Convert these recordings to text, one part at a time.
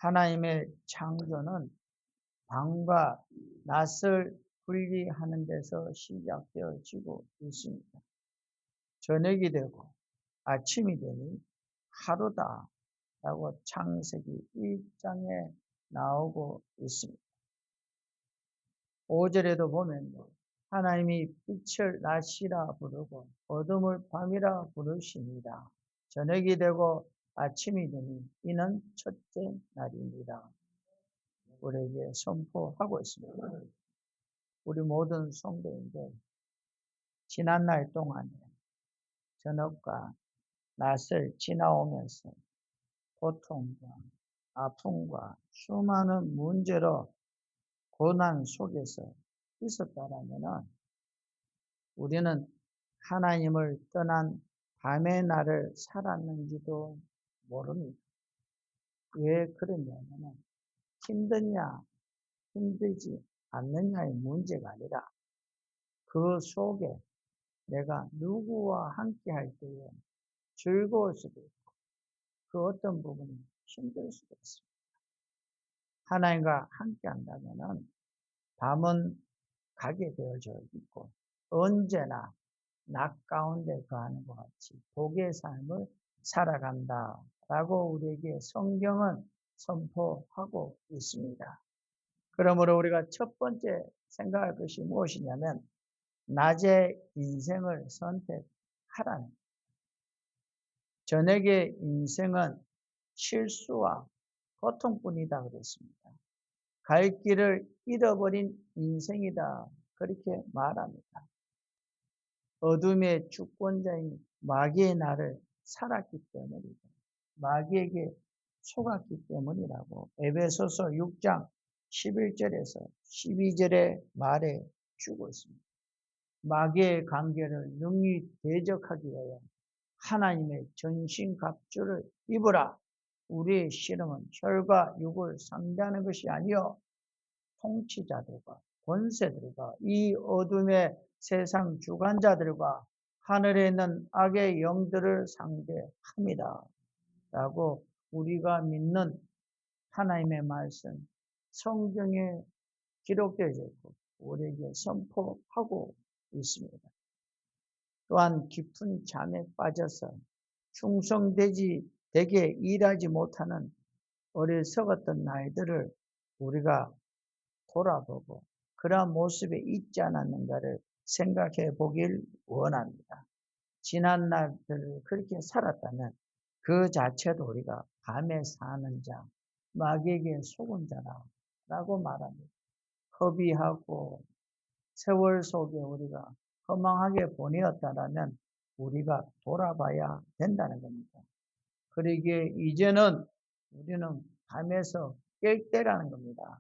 하나님의 창조는 밤과 낮을 분리하는 데서 시작되어지고 있습니다. 저녁이 되고 아침이 되니 하루다 라고 창세기 1장에 나오고 있습니다. 5절에도 보면 하나님이 빛을 낮이라 부르고 어둠을 밤이라 부르십니다. 저녁이 되고 아침이 되니 이는 첫째 날입니다. 우리에게 선포하고 있습니다. 우리 모든 성도인들 지난날 동안에 저녁과 낮을 지나오면서 고통과 아픔과 수많은 문제로 고난 속에서 있었다라면 우리는 하나님을 떠난 밤의 날을 살았는지도 모릅니다. 왜 그러냐면 힘드냐 힘들지 않느냐의 문제가 아니라 그 속에 내가 누구와 함께 할 때에 즐거울 수도 있고 그 어떤 부분이 힘들 수도 있습니다. 하나님과 함께 한다면 밤은 가게 되어져 있고 언제나 낮 가운데 거하는 것 같이 복의 삶을 살아간다 라고 우리에게 성경은 선포하고 있습니다. 그러므로 우리가 첫 번째 생각할 것이 무엇이냐면 낮의 인생을 선택하라는 거예요. 저녁의 인생은 실수와 고통뿐이다 그랬습니다. 갈 길을 잃어버린 인생이다 그렇게 말합니다. 어둠의 주권자인 마귀의 날을 살았기 때문이고 마귀에게 속았기 때문이라고 에베소서 6장 11절에서 12절에 말해 주고 있습니다. 마귀의 관계를 능히 대적하기 위하여 하나님의 전신갑주를 입으라. 우리의 씨름은 혈과 육을 상대하는 것이 아니요 통치자들과 권세들과 이 어둠의 세상 주관자들과 하늘에 있는 악의 영들을 상대합니다. 라고 우리가 믿는 하나님의 말씀 성경에 기록되어 있고 우리에게 선포하고 있습니다. 또한 깊은 잠에 빠져서 충성되게 일하지 못하는 어리석었던 나이들을 우리가 돌아보고 그러한 모습에 있지 않았는가를 생각해 보길 원합니다. 지난 날들을 그렇게 살았다면 그 자체도 우리가 밤에 사는 자, 마귀에게 속은 자라고 말합니다. 허비하고 세월 속에 우리가 허망하게 보내었다라면 우리가 돌아봐야 된다는 겁니다. 그러기에 이제는 우리는 밤에서 깰 때라는 겁니다.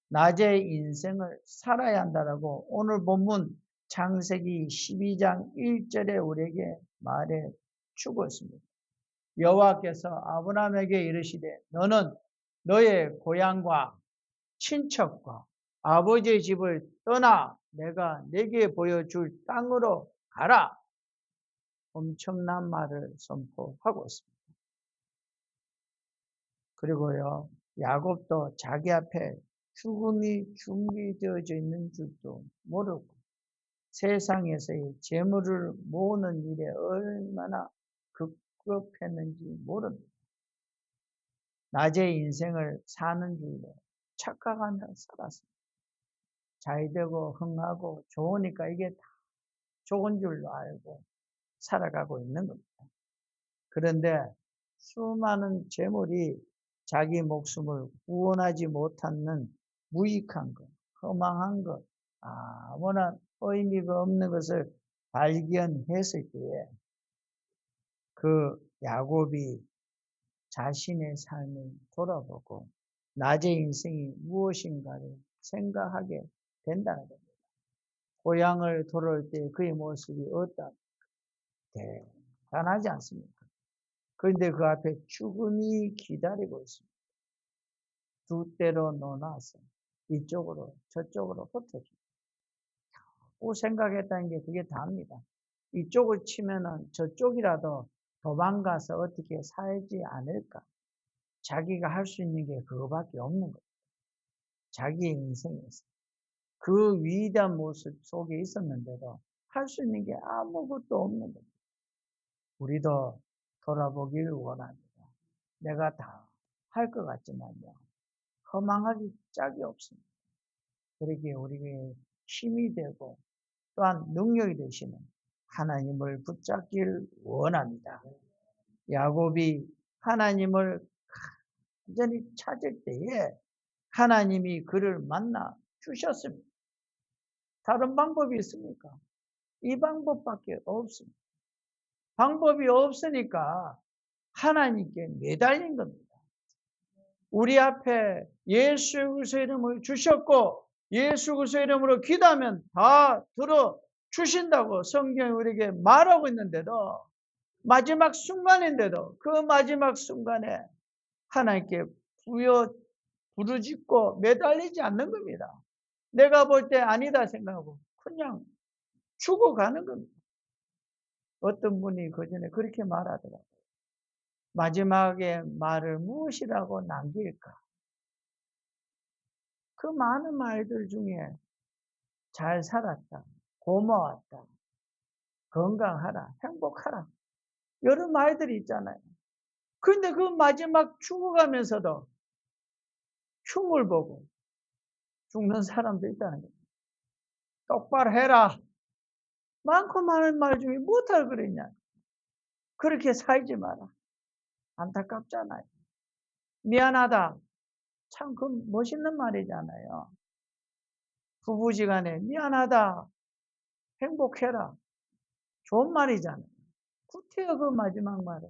낮의 인생을 살아야 한다라고 오늘 본문 창세기 12장 1절에 우리에게 말해 주고 있습니다. 여호와께서 아브라함에게 이르시되 너는 너의 고향과 친척과 아버지의 집을 떠나 내가 내게 보여줄 땅으로 가라. 엄청난 말을 선포하고 있습니다. 그리고요, 야곱도 자기 앞에 죽음이 준비되어져 있는 줄도 모르고 세상에서의 재물을 모으는 일에 얼마나 급급했는지 모릅니다. 낮의 인생을 사는 줄로 착각하며 살았습니다. 잘되고 흥하고 좋으니까 이게 다 좋은 줄로 알고 살아가고 있는 겁니다. 그런데 수많은 재물이 자기 목숨을 구원하지 못하는 무익한 것, 허망한 것, 아무나 의미가 없는 것을 발견했을 때에 그 야곱이 자신의 삶을 돌아보고 낮의 인생이 무엇인가를 생각하게 된다는 겁니다. 고향을 돌아올 때 그의 모습이 어떠? 대단하지 않습니까? 그런데 그 앞에 죽음이 기다리고 있습니다. 두 때로 논아서 이쪽으로 저쪽으로 흩어집니다. 고 생각했다는 게 그게 다입니다. 이쪽을 치면은 저쪽이라도 도망가서 어떻게 살지 않을까? 자기가 할 수 있는 게 그거밖에 없는 거예요. 자기의 인생에서. 그 위대한 모습 속에 있었는데도 할 수 있는 게 아무것도 없는 거예요. 우리도 돌아보길 원합니다. 내가 다 할 것 같지만요. 허망하기 짝이 없습니다. 그러기에 우리에게 힘이 되고 또한 능력이 되시는 하나님을 붙잡길 원합니다. 야곱이 하나님을 완전히 찾을 때에 하나님이 그를 만나 주셨습니다. 다른 방법이 있습니까? 이 방법밖에 없습니다. 방법이 없으니까 하나님께 매달린 겁니다. 우리 앞에 예수 그리스도의 이름을 주셨고 예수 그리스도의 이름으로 기도하면 다 들어 주신다고 성경이 우리에게 말하고 있는데도 마지막 순간인데도 그 마지막 순간에 하나님께 부르짖고 매달리지 않는 겁니다. 내가 볼 때 아니다 생각하고 그냥 죽어가는 겁니다. 어떤 분이 그 전에 그렇게 말하더라고요. 마지막에 말을 무엇이라고 남길까? 그 많은 말들 중에 잘 살았다, 고마웠다, 건강하라, 행복하라 여러 말들이 있잖아요. 그런데 그 마지막 죽어가면서도 흉을 보고 죽는 사람도 있다는 거예요. 똑바로 해라. 많고 많은 말 중에 무엇할 그랬냐. 그렇게 살지 마라. 안타깝잖아요. 미안하다. 참 그 멋있는 말이잖아요. 부부지간에 미안하다. 행복해라. 좋은 말이잖아요. 구태여 그 마지막 말은.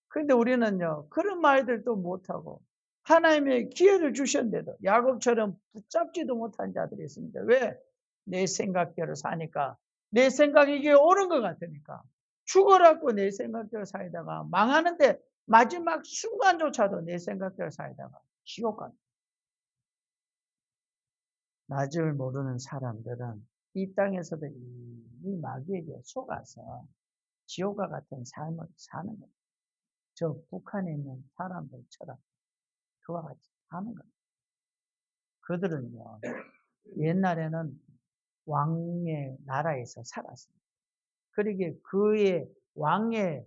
그런데 우리는요. 그런 말들도 못하고 하나님의 기회를 주셨는데도 야곱처럼 붙잡지도 못한 자들이 있습니다. 왜? 내 생각대로 사니까. 내 생각이 이게 옳은 것 같으니까. 죽어라고 내 생각대로 살다가 망하는데 마지막 순간조차도 내 생각대로 살다가 지옥 갑니다. 나중을 모르는 사람들은 이 땅에서도 이 마귀에게 속아서 지옥과 같은 삶을 사는 겁니다. 저 북한에 있는 사람들처럼 그와 같이 하는 겁니다. 그들은요, 옛날에는 왕의 나라에서 살았습니다. 그러기에 그의 왕의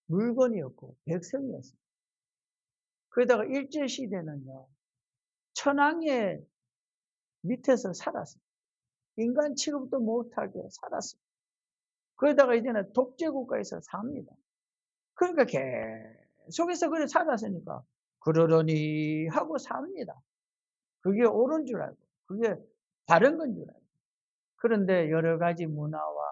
물건이었고 백성이었습니다. 그러다가 일제시대는요, 천황의 밑에서 살았습니다. 인간 취급도 못하게 살았습니다. 그러다가 이제는 독재국가에서 삽니다. 그러니까 계속해서 그래 살았으니까 그러려니 하고 삽니다. 그게 옳은 줄 알고 그게 바른 건 줄 알고. 그런데 여러 가지 문화와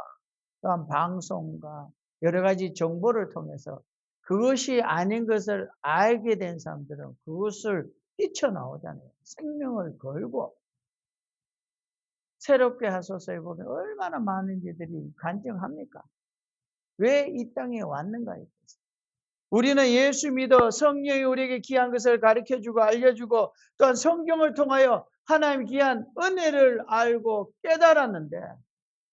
또한 방송과 여러 가지 정보를 통해서 그것이 아닌 것을 알게 된 사람들은 그것을 뛰쳐나오잖아요. 생명을 걸고 새롭게 하소서에 보면 얼마나 많은 이들이 간증합니까? 왜 이 땅에 왔는가? 우리는 예수 믿어 성령이 우리에게 귀한 것을 가르쳐주고 알려주고 또한 성경을 통하여 하나님 귀한 은혜를 알고 깨달았는데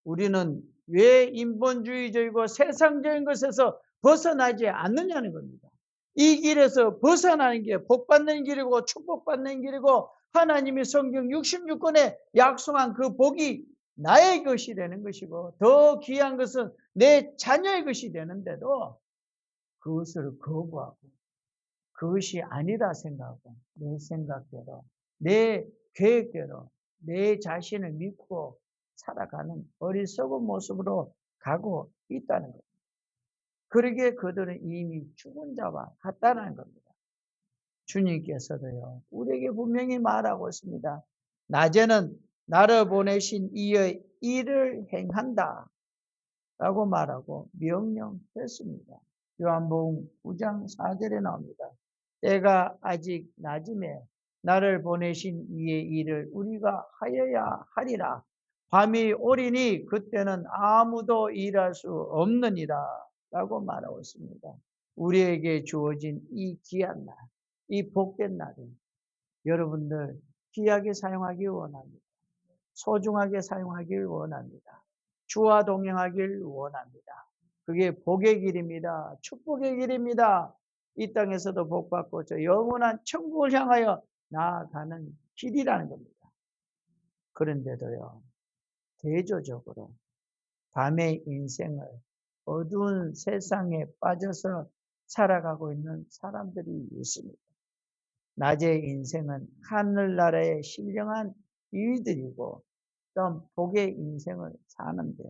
우리는 왜 인본주의적이고 세상적인 것에서 벗어나지 않느냐는 겁니다. 이 길에서 벗어나는 게 복받는 길이고 축복받는 길이고 하나님이 성경 66권에 약속한 그 복이 나의 것이 되는 것이고 더 귀한 것은 내 자녀의 것이 되는데도 그것을 거부하고 그것이 아니다 생각하고 내 생각대로 내 계획대로 내 자신을 믿고 살아가는 어리석은 모습으로 가고 있다는 겁니다. 그러기에 그들은 이미 죽은 자와 같다는 겁니다. 주님께서도요, 우리에게 분명히 말하고 있습니다. 낮에는 나를 보내신 이의 일을 행한다 라고 말하고 명령했습니다. 요한복음 9장 4절에 나옵니다. 때가 아직 낮음에 나를 보내신 이의 일을 우리가 하여야 하리라. 밤이 오리니 그때는 아무도 일할 수 없느니라 라고 말하고 있습니다. 우리에게 주어진 이 귀한 날, 이 복된 날을 여러분들 귀하게 사용하기 원합니다. 소중하게 사용하길 원합니다. 주와 동행하길 원합니다. 그게 복의 길입니다. 축복의 길입니다. 이 땅에서도 복받고 저 영원한 천국을 향하여 나아가는 길이라는 겁니다. 그런데도요, 대조적으로 밤의 인생을 어두운 세상에 빠져서 살아가고 있는 사람들이 있습니다. 낮의 인생은 하늘나라의 신령한 일들이고 또 복의 인생을 사는데,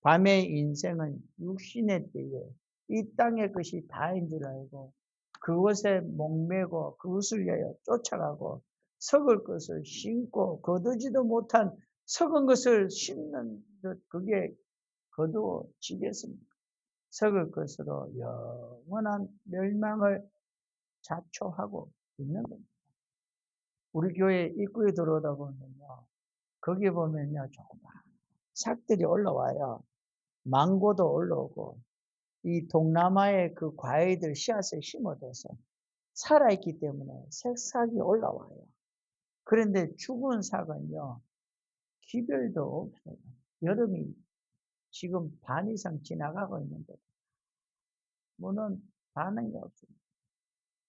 밤의 인생은 육신의 때에 이 땅의 것이 다인 줄 알고 그것에 목매고 그것을 위하여 쫓아가고 썩을 것을 심고 거두지도 못한 썩은 것을 심는 듯 그게 거두어지겠습니까? 썩을 것으로 영원한 멸망을 자초하고 있는 겁니다. 우리 교회 입구에 들어오다 보면요, 거기 보면요, 조그만 삭들이 올라와요. 망고도 올라오고, 이 동남아의 그 과일들 씨앗을 심어둬서 살아있기 때문에 새싹이 올라와요. 그런데 죽은 삭은요, 기별도 없어요. 여름이 지금 반 이상 지나가고 있는데, 뭐는 반응이 없습니다.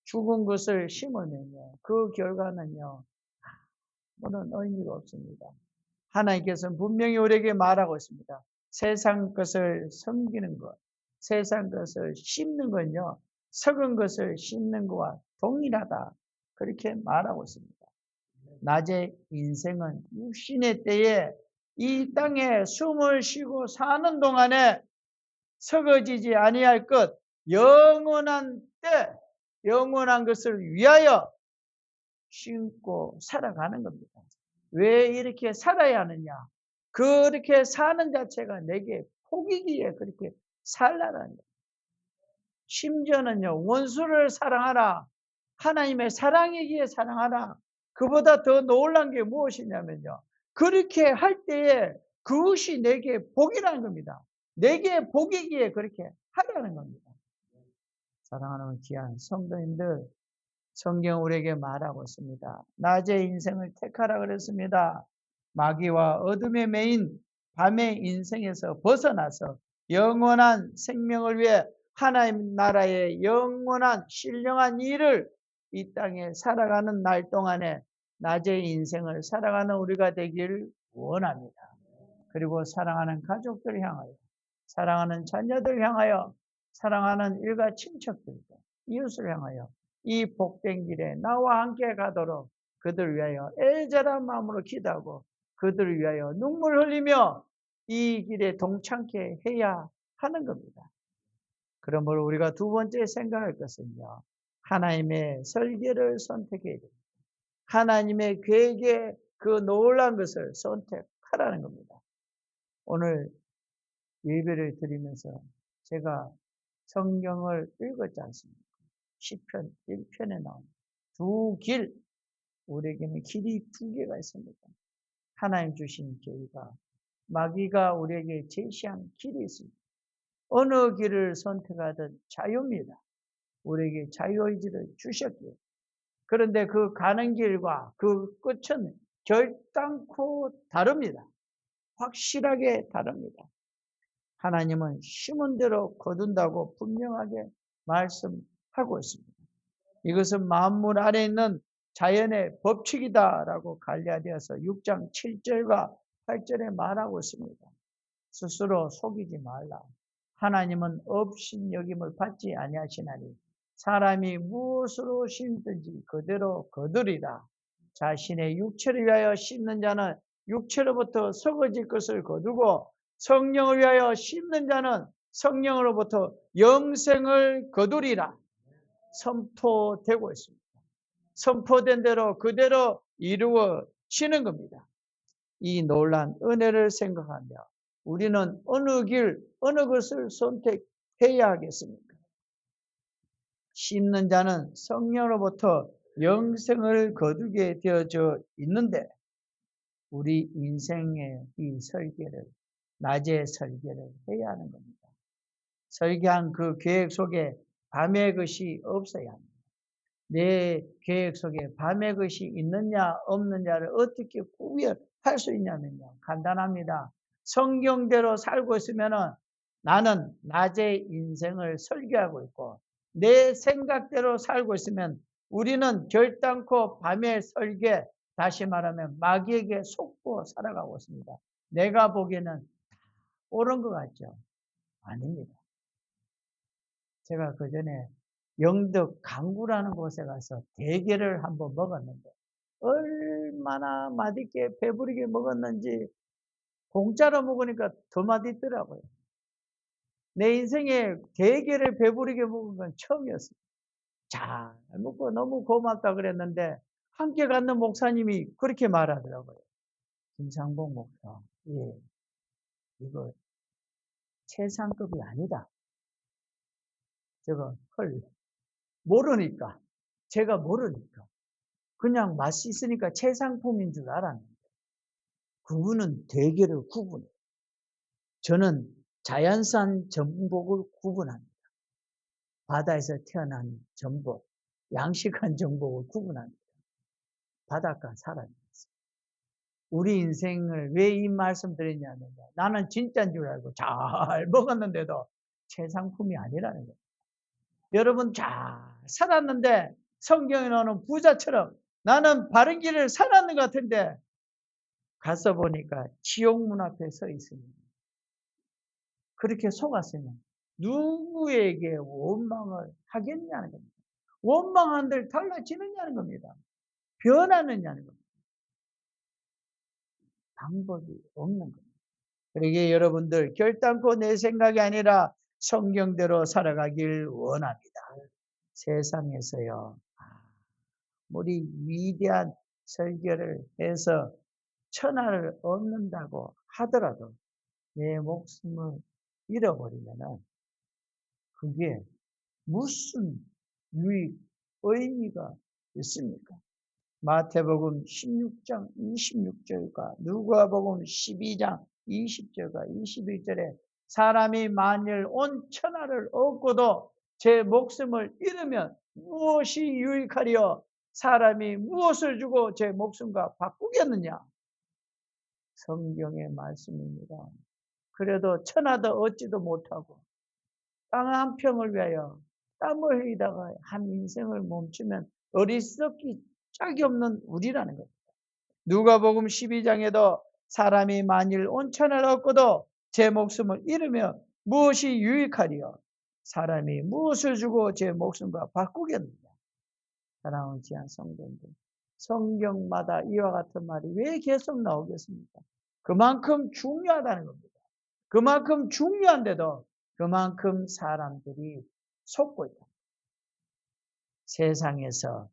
죽은 것을 심으면요, 그 결과는요, 뭐는 의미가 없습니다. 하나님께서는 분명히 우리에게 말하고 있습니다. 세상 것을 섬기는 것, 세상 것을 심는 건요, 썩은 것을 심는 것과 동일하다. 그렇게 말하고 있습니다. 낮의 인생은 육신의 때에 이 땅에 숨을 쉬고 사는 동안에 썩어지지 아니할 것, 영원한 때, 영원한 것을 위하여 심고 살아가는 겁니다. 왜 이렇게 살아야 하느냐? 그렇게 사는 자체가 내게 복이기에 그렇게 살라는 거예요. 심지어는요, 원수를 사랑하라. 하나님의 사랑이기에 사랑하라. 그보다 더 놀란 게 무엇이냐면요, 그렇게 할 때에 그것이 내게 복이라는 겁니다. 내게 복이기에 그렇게 하라는 겁니다. 사랑하는 귀한 성도님들, 성경 우리에게 말하고 있습니다. 낮의 인생을 택하라 그랬습니다. 마귀와 어둠의 매인 밤의 인생에서 벗어나서 영원한 생명을 위해 하나님 나라의 영원한 신령한 일을 이 땅에 살아가는 날 동안에 낮의 인생을 살아가는 우리가 되길 원합니다. 그리고 사랑하는 가족들 향하여, 사랑하는 자녀들 향하여, 사랑하는 일가 친척들과 이웃을 향하여 이 복된 길에 나와 함께 가도록 그들을 위하여 애절한 마음으로 기도하고 그들을 위하여 눈물 흘리며 이 길에 동참케 해야 하는 겁니다. 그러므로 우리가 두 번째 생각할 것은요, 하나님의 설계를 선택해야 됩니다. 하나님의 계획에 그 놀라운 것을 선택하라는 겁니다. 오늘 예배를 드리면서 제가 성경을 읽었지 않습니까? 시편 1편에 나온 두 길, 우리에게는 길이 두 개가 있습니다. 하나님 주신 길과 마귀가 우리에게 제시한 길이 있습니다. 어느 길을 선택하든 자유입니다. 우리에게 자유의지를 주셨기에. 그런데 그 가는 길과 그 끝은 결단코 다릅니다. 확실하게 다릅니다. 하나님은 심은 대로 거둔다고 분명하게 말씀하고 있습니다. 이것은 만물 안에 있는 자연의 법칙이다라고 갈라디아서 6장 7절과 8절에 말하고 있습니다. 스스로 속이지 말라. 하나님은 업신여김을 받지 아니하시나니 사람이 무엇으로 심든지 그대로 거두리라. 자신의 육체를 위하여 심는 자는 육체로부터 썩어질 것을 거두고 성령을 위하여 심는 자는 성령으로부터 영생을 거두리라. 선포되고 있습니다. 선포된 대로 그대로 이루어지는 겁니다. 이 놀란 은혜를 생각하며 우리는 어느 길, 어느 것을 선택해야 하겠습니까? 심는 자는 성령으로부터 영생을 거두게 되어져 있는데 우리 인생의 이 설계를, 낮의 설계를 해야 하는 겁니다. 설계한 그 계획 속에 밤의 것이 없어야 합니다. 내 계획 속에 밤의 것이 있느냐 없느냐를 어떻게 구별할 수 있냐면요, 간단합니다. 성경대로 살고 있으면 나는 낮의 인생을 설계하고 있고 내 생각대로 살고 있으면 우리는 결단코 밤의 설계, 다시 말하면 마귀에게 속고 살아가고 있습니다. 내가 보기에는 옳은 것 같죠? 아닙니다. 제가 그전에 영덕 강구라는 곳에 가서 대게를 한번 먹었는데 얼마나 맛있게 배부르게 먹었는지 공짜로 먹으니까 더 맛있더라고요. 내 인생에 대게를 배부르게 먹은 건 처음이었어요. 잘 먹고 너무 고맙다 그랬는데 함께 갔는 목사님이 그렇게 말하더라고요. 김상봉 목사, 예, 이거 최상급이 아니다. 제가 헐 모르니까 제가 모르니까 그냥 맛이 있으니까 최상품인 줄 알았는데 그분은 대게를 구분해. 저는 자연산 전복을 구분합니다. 바다에서 태어난 전복, 양식한 전복을 구분합니다. 바닷가 사람이었어요. 우리 인생을 왜 이 말씀 드리냐면 나는 진짜인 줄 알고 잘 먹었는데도 최상품이 아니라는 거예요. 여러분 잘 살았는데 성경에 나오는 부자처럼 나는 바른 길을 살았는 것 같은데 가서 보니까 지옥 문 앞에 서 있습니다. 그렇게 속았으면 누구에게 원망을 하겠냐는 겁니다. 원망한들 달라지느냐는 겁니다. 변하느냐는 겁니다. 방법이 없는 겁니다. 그러기에 여러분들 결단코 내 생각이 아니라 성경대로 살아가길 원합니다. 세상에서요. 우리 위대한 설교를 해서 천하를 얻는다고 하더라도 내 목숨을 잃어버리면은 그게 무슨 유익, 의미가 있습니까? 마태복음 16장 26절과 누가복음 12장 20절과 21절에 사람이 만일 온 천하를 얻고도 제 목숨을 잃으면 무엇이 유익하리요? 사람이 무엇을 주고 제 목숨과 바꾸겠느냐? 성경의 말씀입니다. 그래도 천하도 얻지도 못하고 땅 한 평을 위하여 땀을 흘리다가 한 인생을 멈추면 어리석기 짝이 없는 우리라는 겁니다. 누가복음 12장에도 사람이 만일 온 천하를 얻고도 제 목숨을 잃으면 무엇이 유익하리요? 사람이 무엇을 주고 제 목숨과 바꾸겠느냐? 사랑하는 귀한 성도님들, 성경마다 이와 같은 말이 왜 계속 나오겠습니까? 그만큼 중요하다는 겁니다. 그만큼 중요한데도 그만큼 사람들이 속고 있다. 세상에서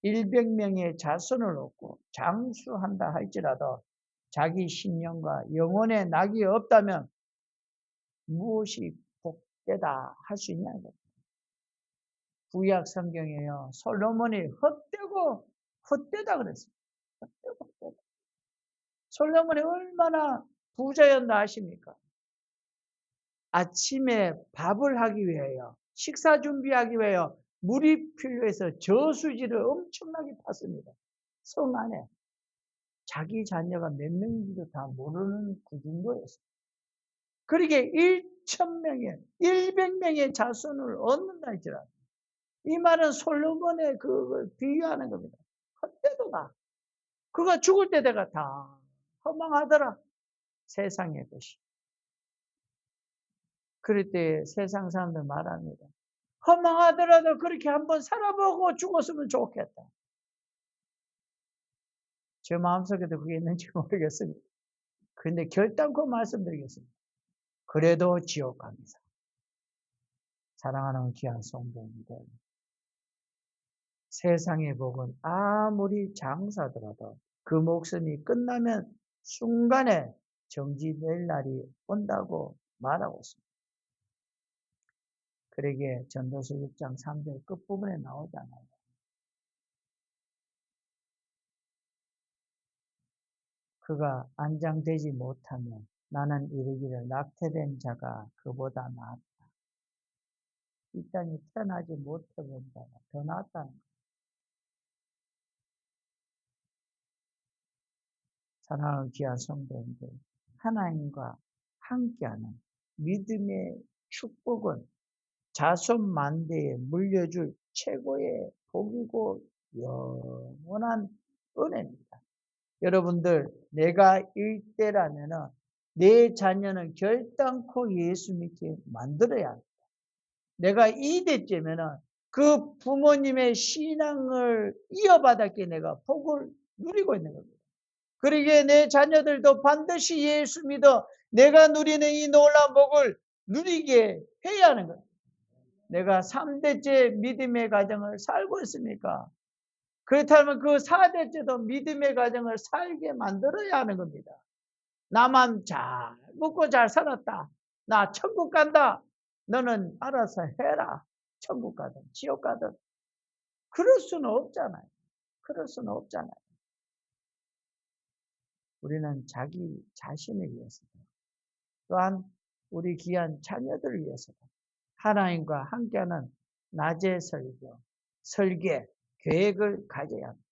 100명의 자손을 얻고 장수한다 할지라도 자기 신령과 영혼의 낙이 없다면 무엇이 복되다 할 수 있냐는 겁니다. 구약 성경에요. 솔로몬이 헛되다 그랬습니다. 헛되다. 솔로몬이 얼마나 부자였나 아십니까? 아침에 밥을 하기 위하여 식사 준비하기 위하여 물이 필요해서 저수지를 엄청나게 팠습니다. 성 안에 자기 자녀가 몇 명인지도 다 모르는 그 정도였어요. 그러게 1,000명의 100명의 자손을 얻는다 할지라도 이 말은 솔로몬의 그걸 비유하는 겁니다. 헛되도다. 그가 죽을 때 내가 다 허망하더라. 세상의 것이. 그럴 때 세상 사람들 말합니다. 허망하더라도 그렇게 한번 살아보고 죽었으면 좋겠다. 제 마음속에도 그게 있는지 모르겠습니다. 그런데 결단코 말씀드리겠습니다. 그래도 지옥 갑니다. 사랑하는 귀한 성도님들, 세상의 복은 아무리 장사더라도 그 목숨이 끝나면 순간에 정지될 날이 온다고 말하고 있습니다. 그러기에 전도서 6장 3절 끝부분에 나오잖아요. 그가 안장되지 못하면 나는 이르기를 낙태된 자가 그보다 나았다. 이 땅에 태어나지 못해본 자가 더 낫다는 거예요. 사랑하는 귀한 성도님들, 하나님과 함께하는 믿음의 축복은 자손 만대에 물려줄 최고의 복이고 영원한 은혜입니다. 여러분들, 내가 일대라면은 내 자녀는 결단코 예수 믿게 만들어야 합니다. 내가 이대째면은 그 부모님의 신앙을 이어받았기에 내가 복을 누리고 있는 겁니다. 그러기에 내 자녀들도 반드시 예수 믿어 내가 누리는 이 놀라운 복을 누리게 해야 하는 겁니다. 내가 3대째 믿음의 가정을 살고 있습니까? 그렇다면 그 4대째도 믿음의 가정을 살게 만들어야 하는 겁니다. 나만 잘 먹고 잘 살았다. 나 천국 간다. 너는 알아서 해라. 천국 가든 지옥 가든. 그럴 수는 없잖아요. 그럴 수는 없잖아요. 우리는 자기 자신을 위해서도 또한 우리 귀한 자녀들을 위해서도 하나님과 함께하는 낮의 설계, 계획을 가져야 합니다.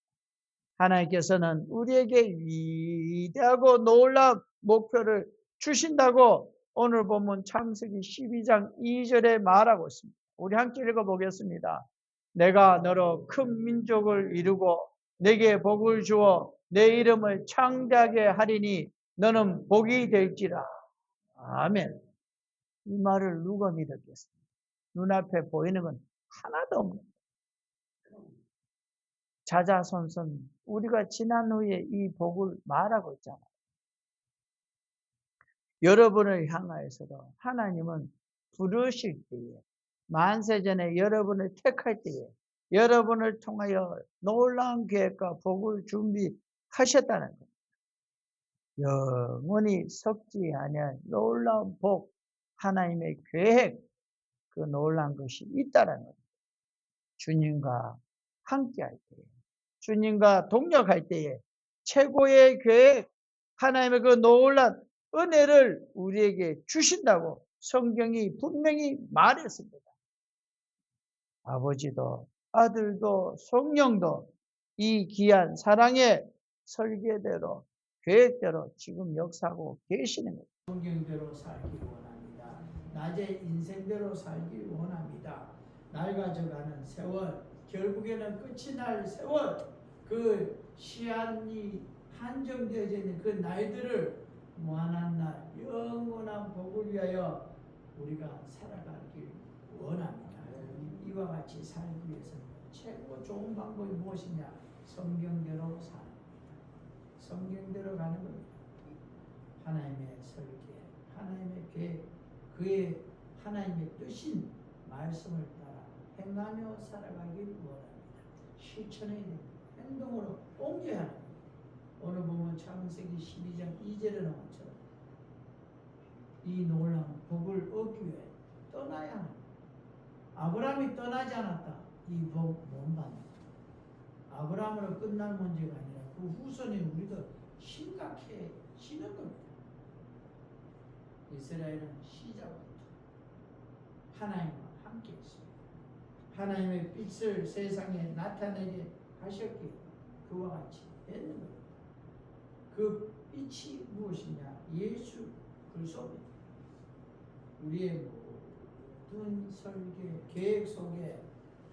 하나님께서는 우리에게 위대하고 놀라운 목표를 주신다고 오늘 본문 창세기 12장 2절에 말하고 있습니다. 우리 함께 읽어보겠습니다. 내가 너로 큰 민족을 이루고 내게 복을 주어 내 이름을 창대하게 하리니 너는 복이 될지라. 아멘. 이 말을 누가 믿었겠습니까? 눈앞에 보이는 건 하나도 없는 자자손손 우리가 지난 후에 이 복을 말하고 있잖아요. 여러분을 향하여서도 하나님은 부르실 때에 만세전에 여러분을 택할 때에 여러분을 통하여 놀라운 계획과 복을 준비하셨다는 것. 영원히 썩지 아니할 놀라운 복, 하나님의 계획, 그 놀라운 것이 있다는 것. 주님과 함께할 때에, 주님과 동력할 때에 최고의 계획, 하나님의 그 놀라운 은혜를 우리에게 주신다고 성경이 분명히 말했습니다. 아버지도 아들도 성령도 이 귀한 사랑의 설계대로 계획대로 지금 역사하고 계시는 거예요. 성경대로 살기 원합니다. 낮의 인생대로 살기 원합니다. 낡아져가는 세월, 결국에는 끝이 날 세월, 그 시한이 한정되어져 있는 그 날들을 무한한 날 영원한 복을 위하여 우리가 살아가길 원합니다. 이와 같이 살기 위해서는 최고 좋은 방법이 무엇이냐? 성경대로 사는 겁니다. 성경대로 가는 겁니다. 하나님의 설계, 하나님의 계획, 그의 하나님의 뜻인 말씀을 따라 행하며 살아가길 원합니다. 실천해야 됩니다. 행동으로 옮겨야 합니다. 오늘 보면 창세기 12장 2절에 나온 것처럼 이 놀라운 복을 얻기 위해 떠나야 합니다. 아브라함이 떠나지 않았다. 이 복 못 받는다. 아브라함으로 끝날 문제가 아니라 그 후손이 우리도 심각해지는 겁니다. 이스라엘은 시작부터 하나님과 함께 했습니다. 하나님의 빛을 세상에 나타내게 하셨기에 그와 같이 되는 겁니다. 그 빛이 무엇이냐? 예수 그리스도입니다. 우리의 모든 설계, 계획 속에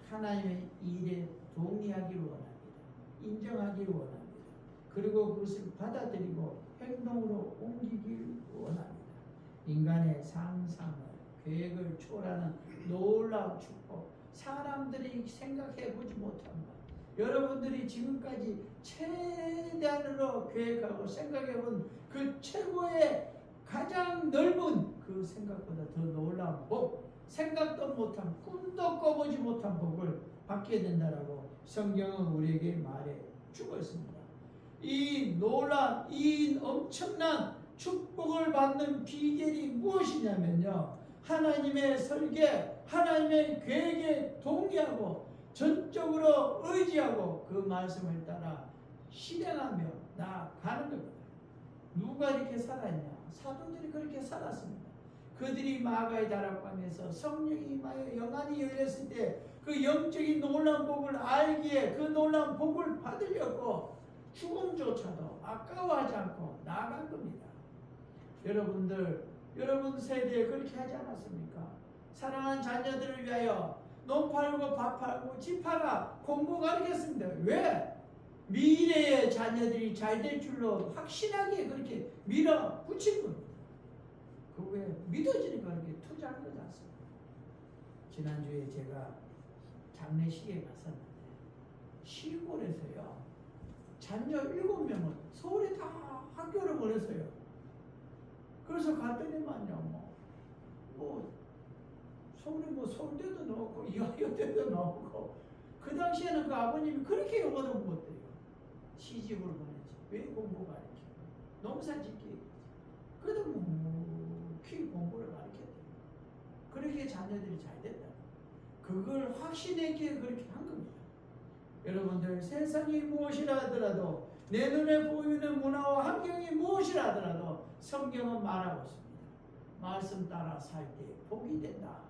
하나님의 일에 동의하기를 원합니다. 인정하기를 원합니다. 그리고 그것을 받아들이고 행동으로 옮기길 원합니다. 인간의 상상을, 계획을 초월하는 놀라운 축복, 사람들이 생각해 보지 못한 것, 여러분들이 지금까지 최대한으로 계획하고 생각해 본 그 최고의 가장 넓은 그 생각보다 더 놀라운 복, 생각도 못한, 꿈도 꿔보지 못한 복을 받게 된다라고 성경은 우리에게 말해 주고 있습니다. 이 놀라운, 이 엄청난 축복을 받는 비결이 무엇이냐면요, 하나님의 설계, 하나님의 계획에 동의하고 전적으로 의지하고 그 말씀을 따라 실행하며 나아가는 겁니다. 누가 이렇게 살았냐? 사도들이 그렇게 살았습니다. 그들이 마가의 다락방에서 성령이 임하여 영안이 열렸을 때 그 영적인 놀라운 복을 알기에 그 놀라운 복을 받으려고 죽음조차도 아까워하지 않고 나아간 겁니다. 여러분들, 여러분 세대에 그렇게 하지 않았습니까? 사랑하는 자녀들을 위하여 농 팔고 밥 팔고 집 팔아 공부 가르쳤습니다. 왜? 미래의 자녀들이 잘 될 줄로 확신하게 그렇게 밀어붙인 겁니다. 그게 믿어지니까 그렇게 투자한 거지 않습니까? 지난주에 제가 장례식에 갔었는데 시골에서요 자녀 7명은 서울에 다 학교를 보냈어요. 그래서 갔더니만요 서울에 서울대도 넣었고 이화여대도 넣었고 그 당시에는 그 아버님이 그렇게 욕하던 것들이요. 시집을 보내지 왜 공부 가르쳐 농사 짓기 그래도 묵묵히 공부를 가르쳤대요. 그렇게 자녀들이 잘 됐다. 그걸 확신했기에 그렇게 한 겁니다. 여러분들 세상이 무엇이라 하더라도 내 눈에 보이는 문화와 환경이 무엇이라 하더라도 성경은 말하고 있습니다. 말씀 따라 살 때 복이 된다.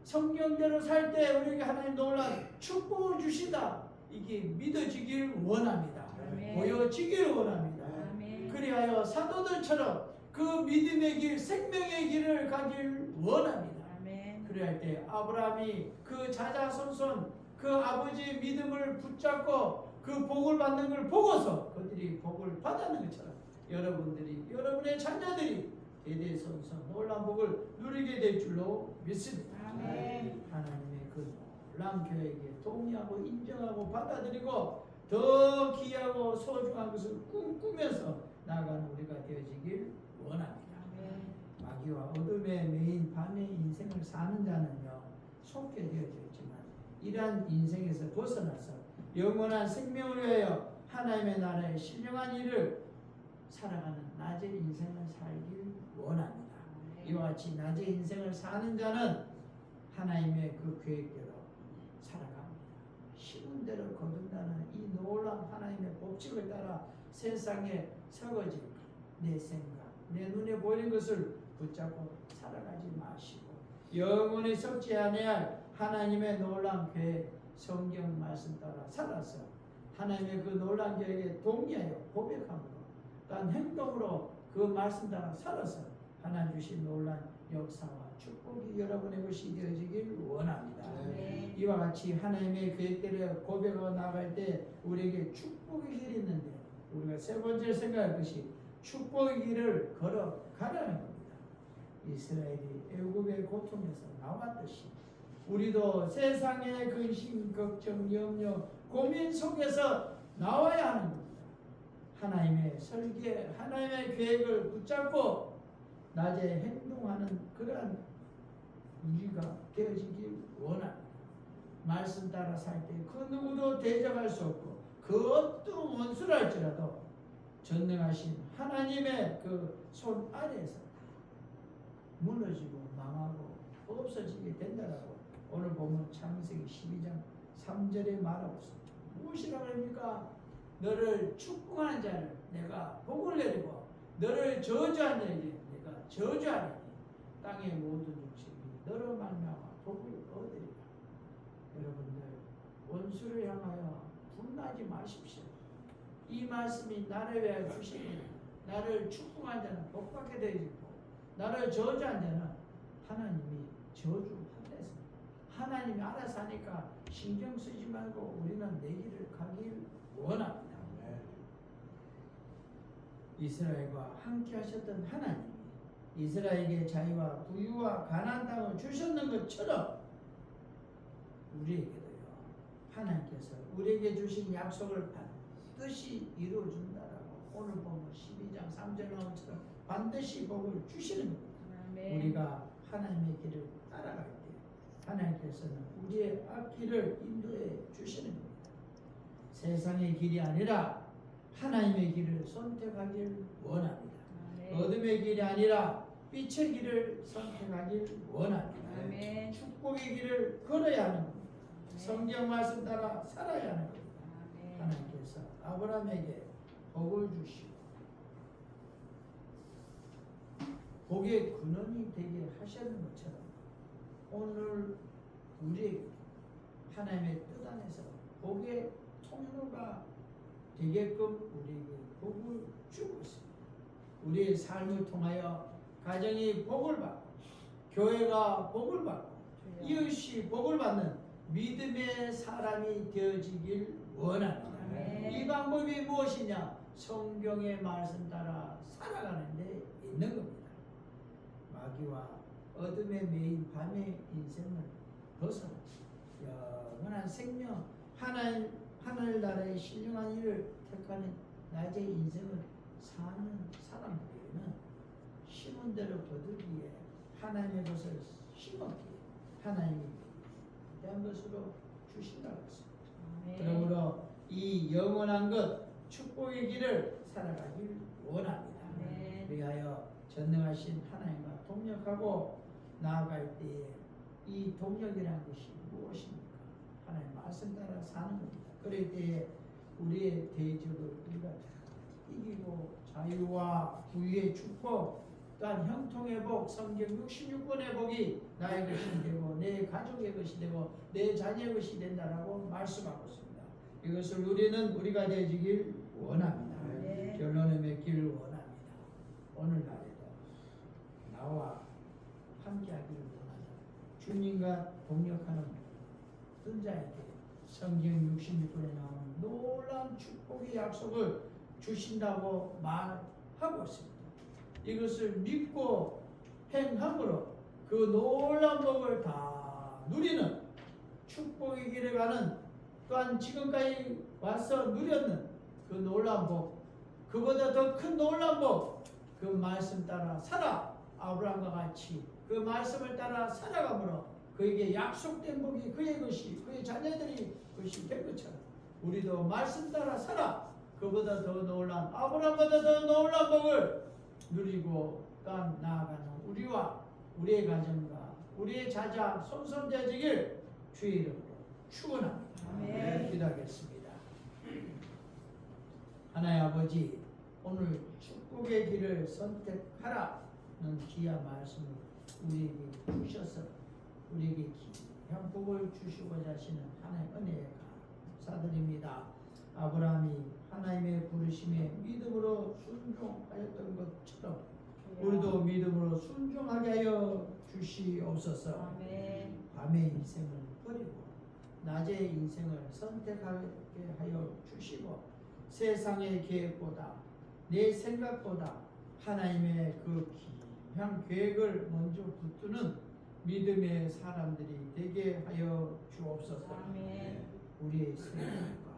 성경대로 살 때 우리에게 하나님 놀라운 축복을 주시다. 이게 믿어지길 원합니다. 아멘. 보여지길 원합니다. 아멘. 그리하여 사도들처럼 그 믿음의 길, 생명의 길을 가길 원합니다. 아멘. 그리할 때 아브라함이 그 자자손손 그 아버지의 믿음을 붙잡고 그 복을 받는 걸 보고서 그들이 복을 받았는 것처럼 여러분들이 여러분의 자녀들이 대대손손 놀라운 복을 누리게 될 줄로 믿습니다. 아멘. 하나님의 그 놀라운 교회에게 동의하고 인정하고 받아들이고 더 귀하고 소중한 것을 꿈꾸면서 나아가는 우리가 되어지길 원합니다. 아멘. 마귀와 어둠의 메인 밤의 인생을 사는 자는요 속게 되어져 있지만 이러한 인생에서 벗어나서 영원한 생명을 위하여 하나님의 나라의 신령한 일을 살아가는 낮의 인생을 살길 원합니다. 이와 같이 낮의 인생을 사는 자는 하나님의 그 계획대로 살아갑니다. 쉬운 대로 거둔다는 이 놀라운 하나님의 법칙을 따라 세상에 서거지 내 생각, 내 눈에 보이는 것을 붙잡고 살아가지 마시고 영원히 썩지 아니할 하나님의 놀라운 계획 성경 말씀 따라 살아서 하나님의 그 놀라운 계획에 동의하여 고백함으로 또한 행동으로 그 말씀 따라 살아서 하나님 주신 놀라운 역사와 축복이 여러분의 것이 되어지길 원합니다. 네. 이와 같이 하나님의 계획대로 고백하고 나갈 때 우리에게 축복의 길이 있는데 우리가 세 번째 생각할 것이 축복의 길을 걸어가라는 겁니다. 이스라엘이 애굽의 고통에서 나왔듯이 우리도 세상의 근심, 걱정, 염려, 고민 속에서 나와야 하는 겁니다. 하나님의 설계, 하나님의 계획을 붙잡고 낮에 행동하는 그러한 우리가 되어지길 원합니다. 말씀 따라 살 때 그 누구도 대적할 수 없고 그 어떤 원수라 할지라도 전능하신 하나님의 그 손 아래에서 무너지고 망하고 없어지게 된다라고 오늘 보면 창세기 12장 3절에 말하고 있습니다. 무엇이라고 합니까? 너를 축복하는 자를 내가 복을 내리고 너를 저주하는 자에게 내가 저주하리니 땅의 모든 족속이 너로 말미암아 복을 얻으리라. 여러분들 원수를 향하여 분하지 마십시오. 이 말씀이 나를 위하여 주시니 나를 축복한 자는 복받게 되어지고 나를 저주한 자는 하나님이 저주한다했습니다. 하나님이 알아서 하니까 신경 쓰지 말고 우리는 내 길을 가길 원합니다. 이스라엘과 함께 하셨던 하나님이 이스라엘에게 자유와 부유와 가나안 땅을 주셨는 것처럼 우리에게도요 하나님께서 우리에게 주신 약속을 반드시 이루어준다라고 오늘 보면 12장 3절 나온처럼 반드시 복을 주시는 겁니다. 아멘. 우리가 하나님의 길을 따라갈 때 하나님께서는 우리의 앞길을 인도해 주시는 겁니다. 세상의 길이 아니라 하나님의 길을 선택하길 원합니다. 아멘. 어둠의 길이 아니라 빛의 길을 선택하길 원합니다. 아멘. 축복의 길을 걸어야 하는 겁니다. 아멘. 성경 말씀 따라 살아야 하는 겁니다. 아멘. 하나님께서 아브라함에게 복을 주시고 복의 근원이 되게 하시는 것처럼 오늘 우리에게 하나님의 뜻 안에서 복의 통로가 되게끔 우리에게 복을 주고 있습니다. 우리의 삶을 통하여 가정이 복을 받고 교회가 복을 받고 이웃이 복을 받는 믿음의 사람이 되어지길 원합니다. 이 방법이 무엇이냐? 성경의 말씀 따라 살아가는 데 있는 겁니다. 마귀와 어둠에 매인 밤의 인생을 벗어나 영원한 생명, 하늘나라의 신령한 일을 택하는 낮의 인생을 사는 사람들에게는 심은 대로 거두기에 하나님의 것을 심었기에 하나님이 대한 것으로 주신다고 했습니다. 그러므로 이 영원한 것, 축복의 길을 살아가길 원합니다. 위하여 전능하신 하나님과 동력하고 나아갈 때에 이 동력이라는 것이 무엇입니까? 하나님 말씀 따라 사는 겁니다. 그럴 때에 우리의 대적을 우리가 이기고 자유와 부유의 축복, 또한 형통의 복, 성경 66권의 복이 나의 것이 되고 내 가족의 것이 되고 내 자녀의 것이 된다라고 말씀하고 있습니다. 이것을 누리는 우리가 되어지길 원합니다. 결론을 맺기를 원합니다. 오늘날에도 나와 함께하기를 원하는 주님과 동력하는 어떤 자에게 성경 66권에 나오는 놀라운 축복의 약속을 주신다고 말하고 있습니다. 이것을 믿고 행함으로 그 놀라운 복을 다 누리는 축복의 길에 가는, 또한 지금까지 와서 누렸는 그 놀라운 복, 그보다 더 큰 놀라운 복, 그 말씀 따라 살아 아브라함과 같이 그 말씀을 따라 살아가므로 그에게 약속된 복이 그의 것이, 그의 자녀들이 것이 될 것처럼 우리도 말씀 따라 살아 그보다 더 놀란, 아브라함보다 더 놀란 복을 누리고 또한 나아가는 우리와 우리의 가정과 우리의 자자 손손되어지길 주의 이름으로 축원합니다. 기도하겠습니다. 하나님 아버지, 오늘 축복의 길을 선택하라는 귀한 말씀을 우리에게 주셔서 우리에게 귀한 복을 주시고자 하시는 하나님의 은혜에 감사드립니다. 아브라함이 하나님의 부르심에 믿음으로 순종하였던 것처럼 우리도 믿음으로 순종하게 하여 주시옵소서. 밤의 인생을 버리고 낮의 인생을 선택하게 하여 주시고 세상의 계획보다 내 생각보다 하나님의 그 귀한 계획을 먼저 붙드는 믿음의 사람들이 되게 하여 주옵소서. 우리의 생각과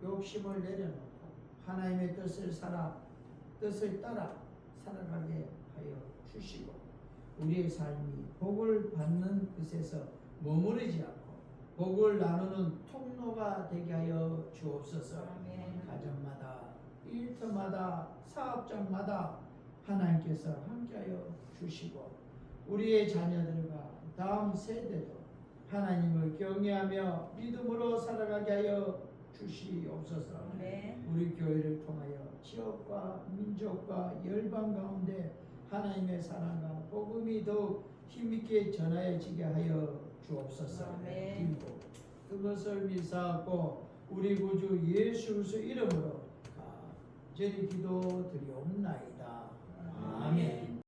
욕심을 내려놓고 하나님의 뜻을 따라 살아가게 하여 주시고 우리의 삶이 복을 받는 뜻에서 머무르지 않고 복을 나누는 통로가 되게 하여 주옵소서. 가정마다, 일터마다, 사업장마다 하나님께서 함께하여 주시고 우리의 자녀들과 다음 세대도 하나님을 경외하며 믿음으로 살아가게 하여 주시옵소서. 우리 교회를 통하여 지역과 민족과 열방 가운데 하나님의 사랑과 복음이 더욱 힘있게 전하여지게 하여 주옵소서. 그것을 믿사옵고 우리 구주 예수 그리스도 이름으로 간절히 기도드리옵나이다. 아멘.